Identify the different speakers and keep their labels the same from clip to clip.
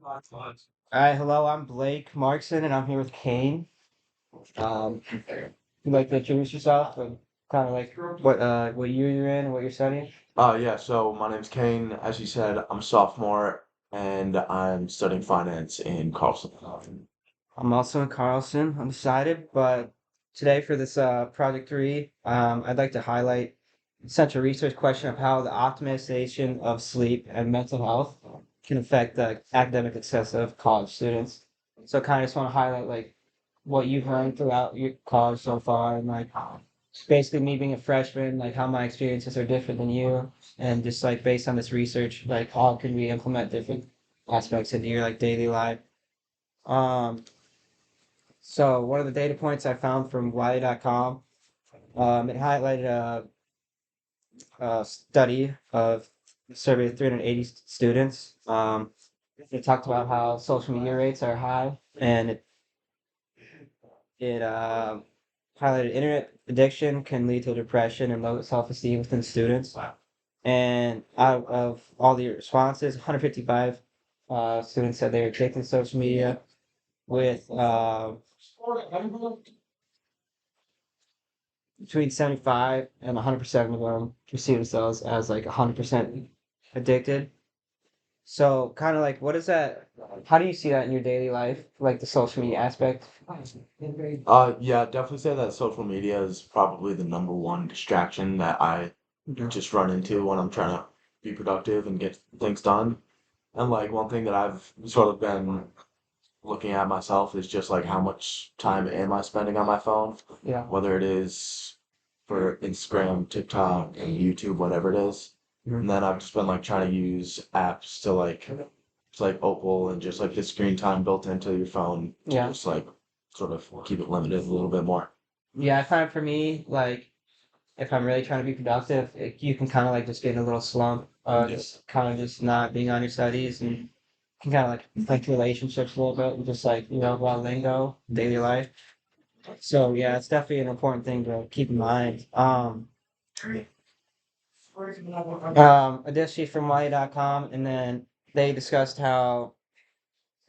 Speaker 1: Hi, hello, I'm Blake Markson, and I'm here with Kane. You'd like to introduce yourself and kind of like what year you're in and what you're studying?
Speaker 2: Yeah, so my name's Kane. As you said, I'm a sophomore and I'm studying finance in Carlson.
Speaker 1: I'm also in Carlson. I'm excited, but today for this project three, I'd like to highlight central research question of how the optimization of sleep and mental health can affect the academic success of college students. So, kind of just want to highlight like what you've learned throughout your college so far, and like basically me being a freshman, like how my experiences are different than you, and just like based on this research, like how can we implement different aspects into your like daily life. Um, so one of the data points I found from Wiley.com, it highlighted a study of survey of 380 students. It talked about how social media rates are high, and it highlighted internet addiction can lead to depression and low self-esteem within students. And out of all the responses, 155 students said they were addicted to social media, with between 75 and 100% of them perceive themselves as like 100% addicted. So, kind of like, what is that? How do you see that in your daily life, like the social media aspect?
Speaker 2: Yeah, definitely say that social media is probably the number one distraction that I
Speaker 1: Mhm.
Speaker 2: just run into when I'm trying to be productive and get things done. And like one thing that I've sort of been looking at myself is just like how much time am I spending on my phone,
Speaker 1: Yeah.
Speaker 2: whether it is for Instagram, TikTok, and YouTube, whatever it is.
Speaker 1: Mhm.
Speaker 2: And then I've just been like trying to use apps to like it's like Opal and just like the screen time built into your phone to
Speaker 1: Yeah.
Speaker 2: just like sort of keep it limited a little bit more.
Speaker 1: Yeah, I find for me, like, if I'm really trying to be productive, you can kind of like just get in a little slump,
Speaker 2: Yeah.
Speaker 1: just kind of just not being on your studies and can kind of like affect relationships a little bit and just like, about lingo, daily life. So yeah, it's definitely an important thing to keep in mind. Additionally from Wiley.com, and then they discussed how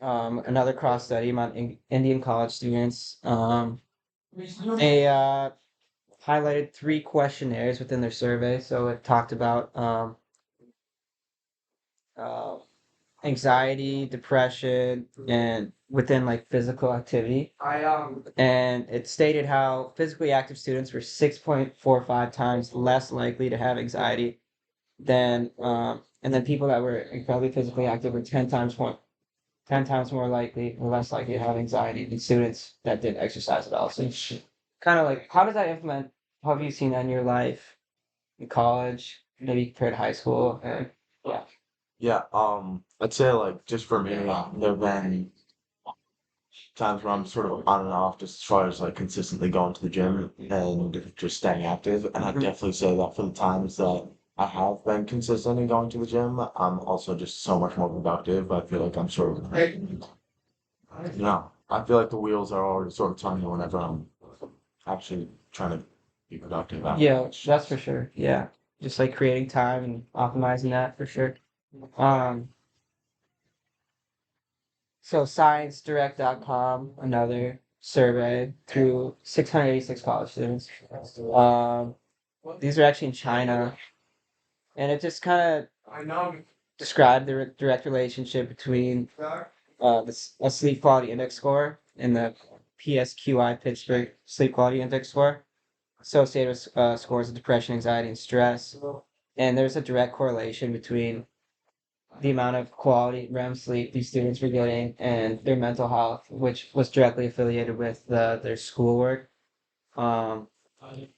Speaker 1: another cross study among Indian college students, they highlighted three questionnaires within their survey. So it talked about uh, anxiety, depression, and within like physical activity. And it stated how physically active students were 6.45 times less likely to have anxiety than and then people that were incredibly physically active were 10 times more likely or less likely to have anxiety than students that didn't exercise at all. So kind of like, how does that implement? How have you seen that in your life, in college, maybe compared to high school? And yeah.
Speaker 2: Yeah, I'd say like just for me, there've been times where I'm sort of on and off just as far as like consistently going to the gym and just staying active. And I'd
Speaker 1: Mhm.
Speaker 2: definitely say that for the times that I have been consistent in going to the gym, I'm also just so much more productive. I feel like I'm sort of, I feel like the wheels are already sort of turning whenever I'm actually trying to be productive out
Speaker 1: Yeah,
Speaker 2: much.
Speaker 1: that's for sure. Yeah. Just like creating time and optimizing that for sure. Um, so ScienceDirect.com, another survey through 686 college students. Um, these are actually in China, and it just kind of described the direct relationship between a sleep quality index score and the PSQI Pittsburgh Sleep Quality Index score associated with scores of depression, anxiety, and stress. And there's a direct correlation between the amount of quality REM sleep these students were getting and their mental health, which was directly affiliated with their schoolwork. Um,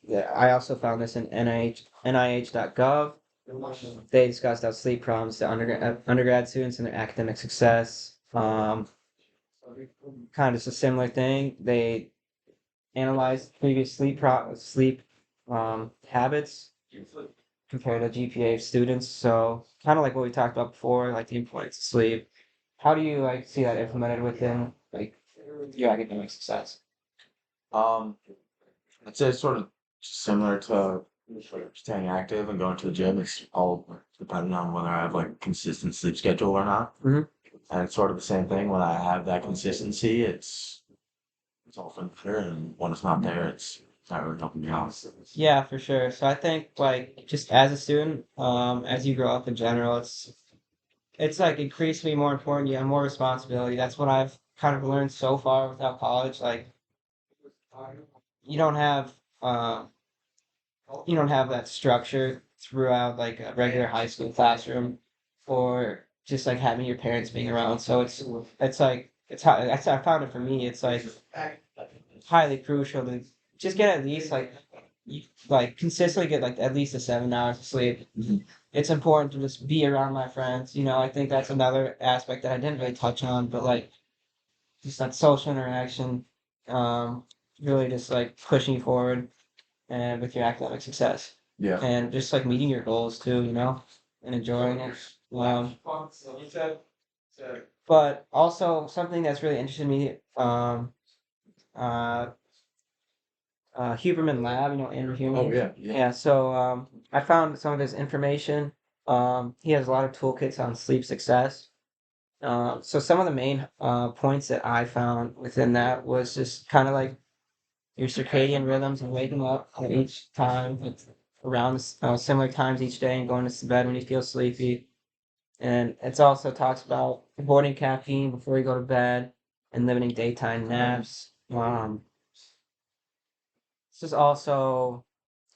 Speaker 1: yeah, I also found this in NIH.gov. They discussed how sleep problems to undergrad students and their academic success. Kind of just a similar thing. They analyzed previous sleep habits compared to GPA of students. So kind of like what we talked about before, like the importance of sleep. How do you like see that implemented within like your academic success?
Speaker 2: Um, I'd say it's sort of similar to staying active and going to the gym. It's all dependent on whether I have like consistent sleep schedule or not.
Speaker 1: Hmm.
Speaker 2: And it's sort of the same thing when I have that consistency, it's all for the better, and when it's not there, it's not really helping me out.
Speaker 1: Yeah, for sure. So I think like just as a student, as you grow up in general, it's like increasingly more important. You have more responsibility. That's what I've kind of learned so far without college. Like you don't have uh, you don't have that structure throughout like a regular high school classroom, or just like having your parents being around. So it's like I found it for me. It's like highly crucial to just get at least like you like consistently get like at least a 7 hours of sleep. It's important to just be around my friends. I think that's another aspect that I didn't really touch on, but like just that social interaction, um, really just like pushing you forward and with your academic success
Speaker 2: Yeah.
Speaker 1: and just like meeting your goals too, and enjoying it. Um, but also something that's really interested me, uh, Huberman Lab, Andrew Huberman.
Speaker 2: Oh yeah, yeah.
Speaker 1: Yeah, so I found some of his information. He has a lot of toolkits on sleep success. So some of the main points that I found within that was just kind of like your circadian rhythms and waking up at each time at around similar times each day and going to bed when you feel sleepy. And it's also talks about avoiding caffeine before you go to bed and limiting daytime naps. This is also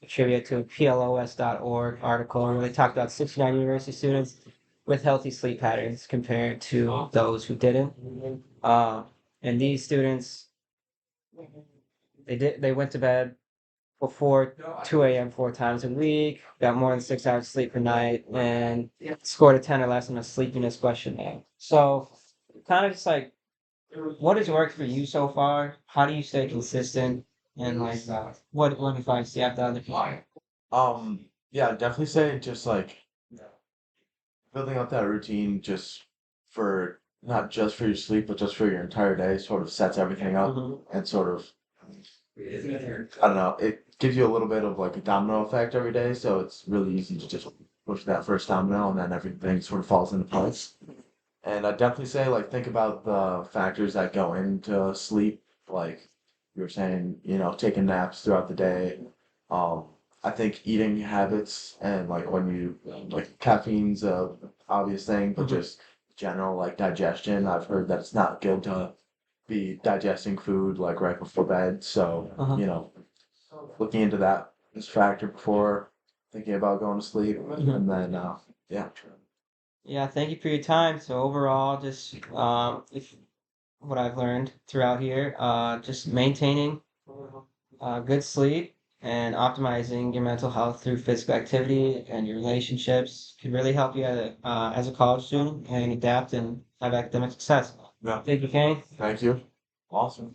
Speaker 1: a trivia to a PLOS.org article where they talked about 69 university students with healthy sleep patterns compared to those who didn't. Uh, and these students, they went to bed before 2 a.m. 4 times a week, got more than 6 hours sleep per night, and scored a 10 or less on a sleepiness questionnaire. So, kind of just like, what has worked for you so far? How do you stay consistent? And like, what advice do you have to other people?
Speaker 2: Yeah, I'd definitely say just like building up that routine just for not just for your sleep, but just for your entire day sort of sets everything up
Speaker 1: Mhm.
Speaker 2: and sort of I don't know, it gives you a little bit of like a domino effect every day, so it's really easy to just push that first domino and then everything sort of falls into place. And I definitely say like think about the factors that go into sleep, like you were saying, taking naps throughout the day. Um, I think eating habits and like when you like caffeine's a obvious thing, but
Speaker 1: Mhm.
Speaker 2: just general like digestion. I've heard that it's not good to be digesting food like right before bed. So,
Speaker 1: Uh-huh.
Speaker 2: looking into that this factor before thinking about going to sleep,
Speaker 1: Mhm.
Speaker 2: and then yeah.
Speaker 1: Yeah, thank you for your time. So overall, just if what I've learned throughout here, just maintaining good sleep and optimizing your mental health through physical activity and your relationships can really help you as a college student and adapt and have academic success.
Speaker 2: Yeah.
Speaker 1: Thank you, Kenny.
Speaker 2: Thank you. Awesome.